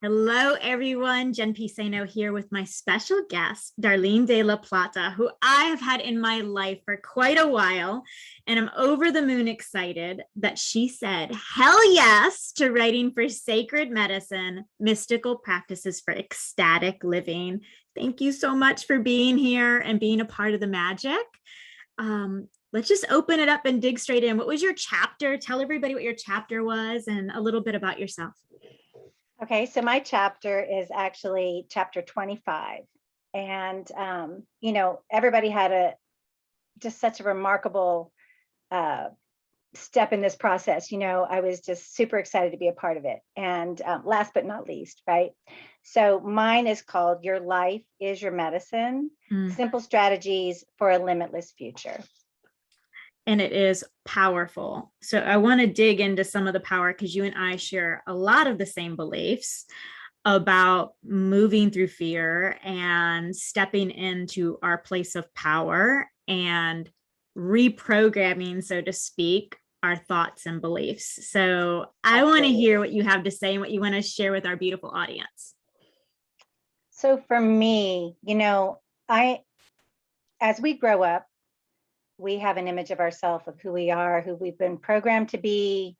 Hello, everyone. Jen Piceno here with my special guest, Darlene de la Plata, who I have had in my life for quite a while. And I'm over the moon excited that she said hell yes to writing for sacred medicine, mystical practices for ecstatic living. Thank you so much for being here and being a part of the magic. Let's just open it up and dig straight in. What was your chapter? Tell everybody what your chapter was and a little bit about yourself. Okay, so my chapter is actually chapter 25. And, everybody had just such a remarkable step in this process. I was just super excited to be a part of it. And last but not least, right? So mine is called Your Life is Your Medicine, Simple Strategies for a Limitless Future. And it is powerful. So I want to dig into some of the power because you and I share a lot of the same beliefs about moving through fear and stepping into our place of power and reprogramming, so to speak, our thoughts and beliefs. So I want to hear what you have to say and what you want to share with our beautiful audience. So for me, as we grow up, we have an image of ourselves, of who we are, who we've been programmed to be,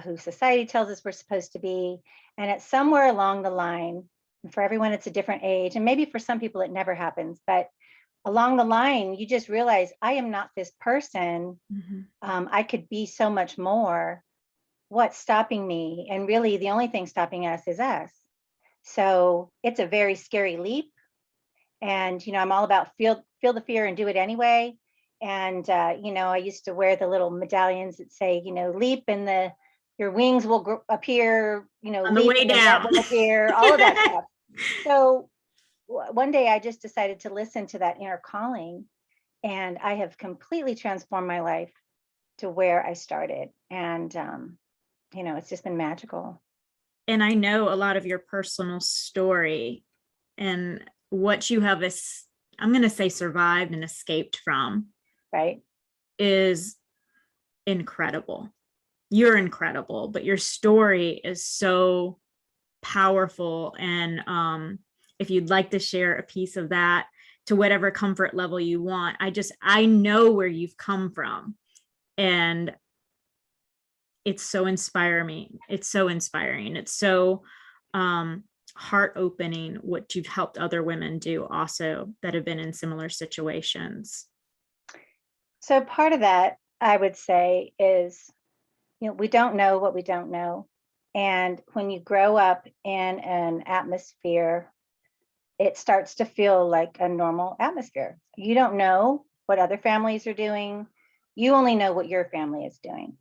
who society tells us we're supposed to be. And it's somewhere along the line, and for everyone, it's a different age. And maybe for some people, it never happens. But along the line, you just realize, I am not this person. I could be so much more. What's stopping me? And really, the only thing stopping us is us. So it's a very scary leap. And, I'm all about feel the fear and do it anyway. And, I used to wear the little medallions that say, leap and your wings will appear, on the way down, will appear, all of that stuff. So one day I just decided to listen to that inner calling, and I have completely transformed my life to where I started. And, it's just been magical. And I know a lot of your personal story and what you have, I'm going to say survived and escaped from. Right. Is incredible. You're incredible, but your story is so powerful. And if you'd like to share a piece of that to whatever comfort level you want, I know where you've come from. And it's so inspiring. It's so inspiring. It's so heart opening what you've helped other women do also that have been in similar situations. So part of that, I would say, is, we don't know what we don't know. And when you grow up in an atmosphere, it starts to feel like a normal atmosphere. You don't know what other families are doing. You only know what your family is doing.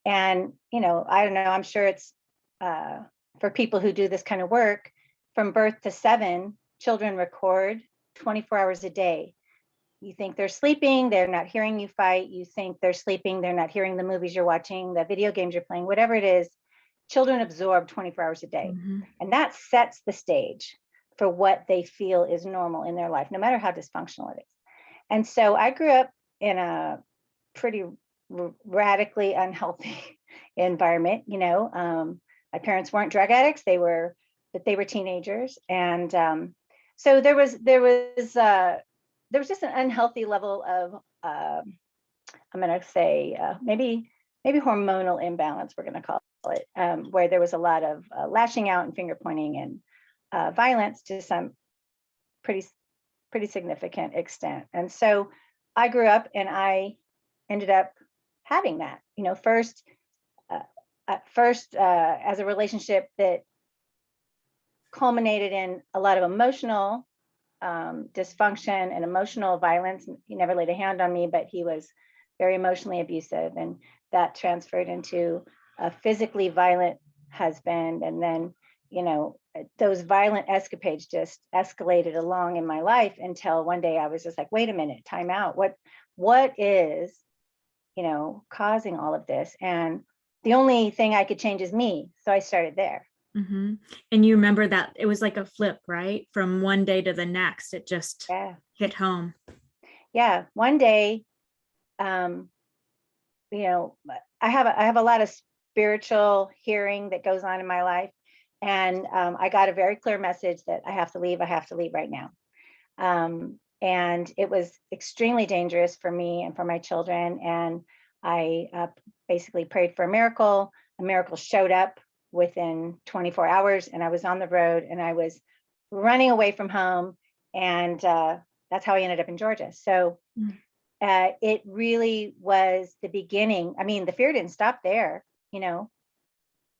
And, I don't know, I'm sure it's for people who do this kind of work, from birth to 7, children record 24 hours a day. You think they're sleeping, they're not hearing you fight. You think they're sleeping, they're not hearing the movies you're watching, the video games you're playing, whatever it is. Children absorb 24 hours a day. And that sets the stage for what they feel is normal in their life, no matter how dysfunctional it is. And so I grew up in a pretty radically unhealthy environment. My parents weren't drug addicts, but they were teenagers. And so there was just an unhealthy level of, I'm going to say, maybe hormonal imbalance, we're going to call it, where there was a lot of lashing out and finger pointing and violence to some pretty significant extent. And so I grew up and I ended up having that, first as a relationship that culminated in a lot of emotional dysfunction and emotional violence. He never laid a hand on me, but he was very emotionally abusive, and that transferred into a physically violent husband. And then, those violent escapades just escalated along in my life until one day I was just like, wait a minute, time out. What is, causing all of this? And the only thing I could change is me. So I started there. Mm-hmm. And you remember that it was like a flip, right? From one day to the next, it just hit home. Yeah. One day, I have a lot of spiritual hearing that goes on in my life. And I got a very clear message that I have to leave right now. And it was extremely dangerous for me and for my children. And I basically prayed for a miracle. A miracle showed up within 24 hours, and I was on the road, and I was running away from home. And that's how I ended up in Georgia. So it really was the beginning. I mean, the fear didn't stop there, you know.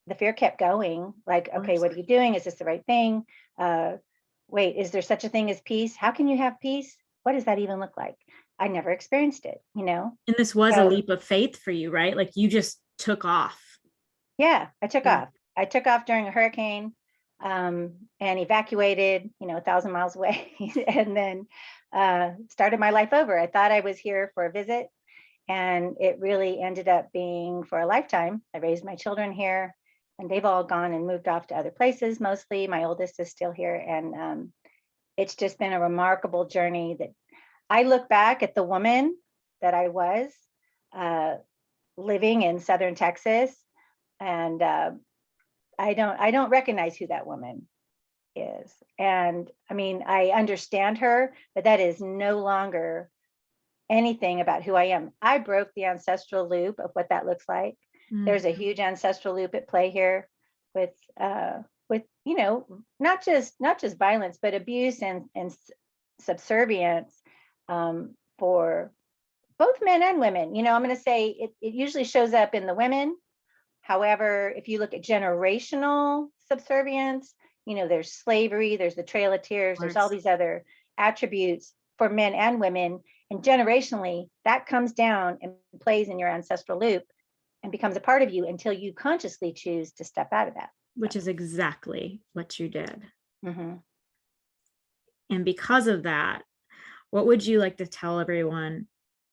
The fear kept going, like, okay, what are you doing? Is this the right thing? Wait, is there such a thing as peace? How can you have peace? What does that even look like? I never experienced it, you know? And this was a So, leap of faith for you, right? Like you just took off. yeah, I took Yeah. off. I took off during a hurricane, and evacuated, 1,000 miles away, and then started my life over. I thought I was here for a visit, and it really ended up being for a lifetime. I raised my children here, and they've all gone and moved off to other places. Mostly my oldest is still here. And it's just been a remarkable journey that I look back at the woman that I was, uh, living in Southern Texas. And I don't recognize who that woman is. And I mean, I understand her, but that is no longer anything about who I am. I broke the ancestral loop of what that looks like. There's a huge ancestral loop at play here with not just violence, but abuse and subservience, for both men and women. I'm going to say it usually shows up in the women. However, if you look at generational subservience, there's slavery, there's the Trail of Tears, there's all these other attributes for men and women. And generationally, that comes down and plays in your ancestral loop and becomes a part of you until you consciously choose to step out of that. Which is exactly what you did. Mm-hmm. And because of that, what would you like to tell everyone?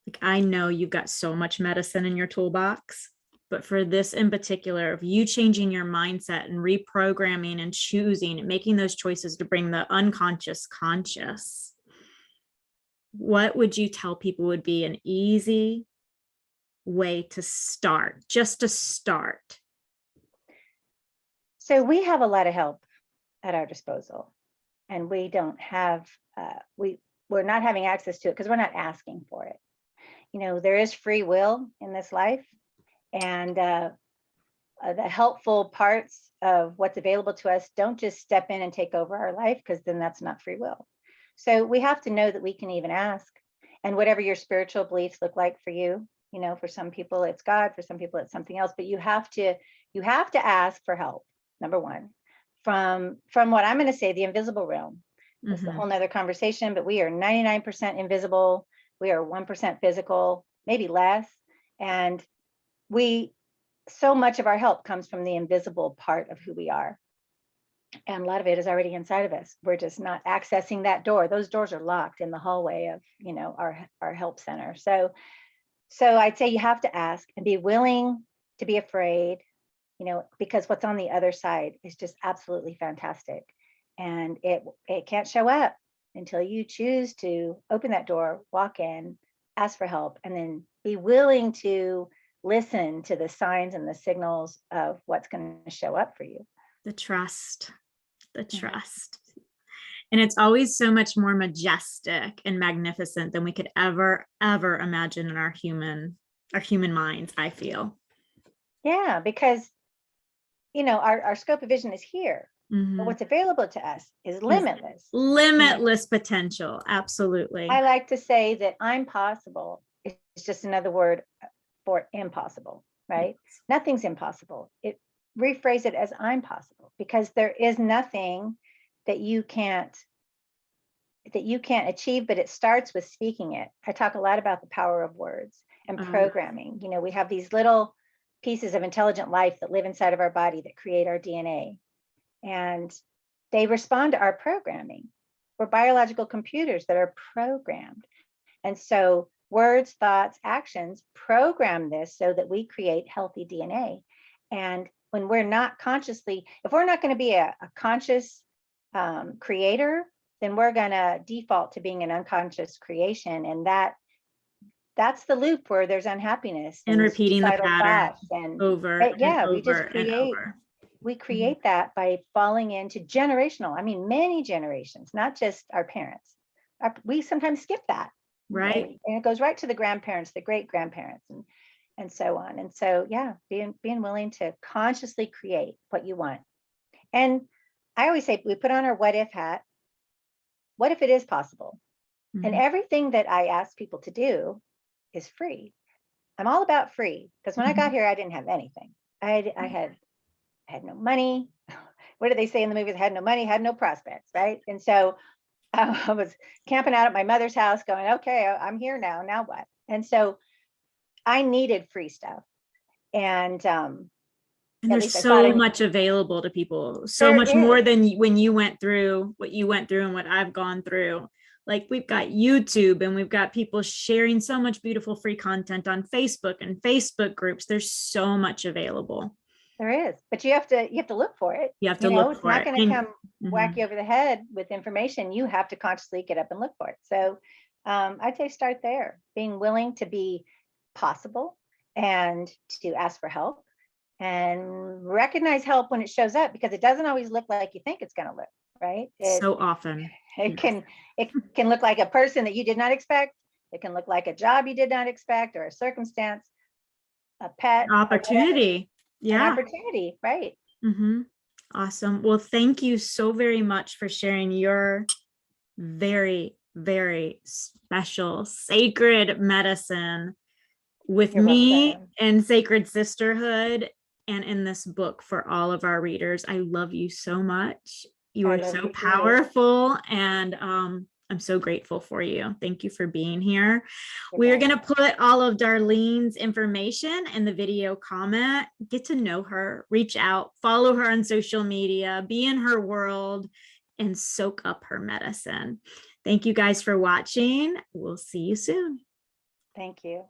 Like, I know you've got so much medicine in your toolbox, but for this in particular, of you changing your mindset and reprogramming and choosing and making those choices to bring the unconscious conscious, what would you tell people would be an easy way to start, just to start? So we have a lot of help at our disposal, and we don't have, we're not having access to it because we're not asking for it. There is free will in this life, and the helpful parts of what's available to us don't just step in and take over our life, because then that's not free will. So we have to know that we can even ask. And whatever your spiritual beliefs look like for you, for some people it's God, for some people it's something else, but you have to ask for help. Number one, from what I'm going to say, the invisible realm. It's a whole nother conversation, but we are 99% invisible. We are 1% physical, maybe less. And so much of our help comes from the invisible part of who we are. And a lot of it is already inside of us. We're just not accessing that door. Those doors are locked in the hallway of, our help center. So I'd say you have to ask and be willing to be afraid, because what's on the other side is just absolutely fantastic. And it can't show up until you choose to open that door, walk in, ask for help, and then be willing to listen to the signs and the signals of what's going to show up for you. The trust. And it's always so much more majestic and magnificent than we could ever imagine in our human minds, I feel. Yeah, because our scope of vision is here, but what's available to us is limitless potential. Absolutely. I like to say that I'm possible is just another word for impossible, right? Yes. Nothing's impossible. Rephrase it as I'm possible, because there is nothing that you can't achieve, but it starts with speaking it. I talk a lot about the power of words and programming. We have these little pieces of intelligent life that live inside of our body that create our DNA, and they respond to our programming. We're biological computers that are programmed. And so words, thoughts, actions program this so that we create healthy DNA. And when we're not consciously, if we're not going to be a conscious creator, then we're going to default to being an unconscious creation. And that's the loop where there's unhappiness and repeating the pattern and over. yeah, and we just over and create over. we create that by falling into generational, I mean, many generations, not just our parents. We sometimes skip that. Right. And it goes right to the grandparents, the great grandparents, and so on. And so, yeah, being willing to consciously create what you want. And I always say, we put on our what if hat. What if it is possible? And Mhm. everything that I ask people to do is free. I'm all about free, because when I got Mhm. here, I didn't have anything. I had no money. What do they say in the movies? I had no money, had no prospects, right? And so I was camping out at my mother's house going, okay, I'm here now. Now what? And so I needed free stuff. And And at there's least I thought so I, much available to people, so there much more is. than when you went through what you went through and what I've gone through. Like we've got YouTube and we've got people sharing so much beautiful free content on Facebook and Facebook groups. There's so much available. There is, but you have to look for it. You have to look It's for not it. going to And come whack mhm. you over the head with information. You have to consciously get up and look for it. So I'd say start there, being willing to be possible and to ask for help and recognize help when it shows up, because it doesn't always look like you think it's going to look, right? It So often. it Yes. can it can look like a person that you did not expect. It can look like a job you did not expect, or a circumstance, a pet, or whatever, Opportunity. an Yeah. opportunity, right? Hmm. Awesome. Well, thank you so very much for sharing your very, very special sacred medicine with You're me welcome. and Sacred Sisterhood and in this book for all of our readers. I love you so much. You I are love so you too. powerful, and I'm so grateful for you. Thank you for being here. You're We're very going to welcome. put all of Darlene's information in the video comment. Get to know her, reach out, follow her on social media, be in her world, and soak up her medicine. Thank you guys for watching. We'll see you soon. Thank you.